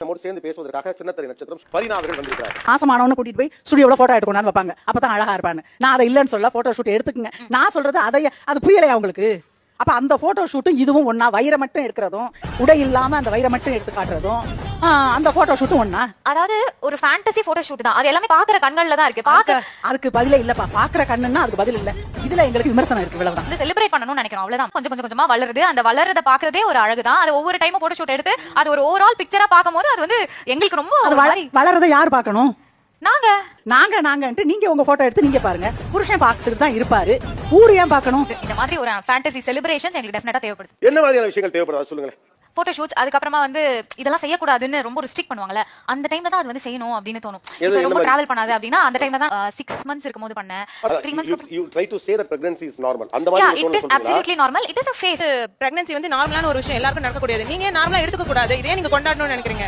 நம்மோடு சேர்ந்து பேசுவதற்காக சின்னத்திரை நட்சத்திரம் 14 வந்திருக்கிறார். ஆசமானவன கூட்டிட்டு போய் ஸ்டுடியோல போட்டோ எடுக்கணும் வைப்பாங்க. அப்பதான் அழகா இருப்பான்னு. நான் அதை இல்லன்னு சொல்ல போட்டோ ஷூட் எடுத்துக்குங்க. நான் சொல்றது அது புரியலையா உங்களுக்கு? அப்ப அந்த போட்டோ ஷூட்டும் இதுவும் ஒண்ணா? வைரம் மட்டும் எடுக்கிறதும் உடை இல்லாம அந்த வைரம் மட்டும் எடுத்து காட்டுறதும் அந்த போட்டோ ஷூட்டும் ஒண்ணா? அதாவது ஒரு ஃபேண்டசி போட்டோ ஷூட் தான். அது எல்லாமே பாக்குற கண்கள்ல தான் இருக்கு. அதுக்கு பதிலே இல்லப்பா. பாக்குற கண்ணுன்னா அதுக்கு பதில் இல்ல. இதுல எங்களுக்கு விமர்சனம் இருக்கு. இவ்வளவுதான். இது செலிப்ரேட் பண்ணணும்னு நினைக்கிறோம். அவ்வளவுதான். கொஞ்சம் கொஞ்சமா வளருது. அந்த வளரத பாக்குறதே ஒரு அழகுதான். அது ஒவ்வொரு டைமும் போட்டோ ஷூட் எடுத்து அது ஒரு ஓவரால் பிக்சரா பாக்கும்போது அது வந்து எங்களுக்கு ரொம்ப வளரத யார் பாக்கணும்? நாங்க நீங்க உங்க போட்டோ எடுத்து நீங்க பாருங்க. புருஷன் பாத்துட்டு தான் இருப்பாரு. ஊரு ஏன் பாக்கணும்? இந்த மாதிரி ஒரு ஃபேண்டசி செலிப்ரேஷன்ஸ் எங்களுக்கு டெஃபினட்டா தேவைப்படுது. என்ன மாதிரியான விஷயங்கள் தேவைப்படுதா சொல்லுங்க. போட்டோ ஷூட்ஸ், அதுக்கப்புறமா வந்து இதெல்லாம் செய்யக்கூடாதுன்னு ரொம்ப ரெஸ்ட்ரிக்ட் பண்ணுவாங்கல்ல, அந்த டைம்ல தான் அது வந்து செய்யணும் அப்படின்னு தோணும். ரொம்ப டிராவல் பண்ணாது அப்படின்னா அந்த டைம்ல தான் 6 months இருக்கும்போது பண்ணேன். 3 months you try to say that pregnancy is normal. அந்த மாதிரி yeah, it is absolutely normal. It is a phase. Pregnancy வந்து நார்மலான ஒரு விஷயம், எல்லாருக்கும் நடக்க கூடாது. நீங்க நார்மலா எடுத்துக்க கூடாது. இதே நீங்க கொண்டாடணும்னு நினைக்கிறீங்க.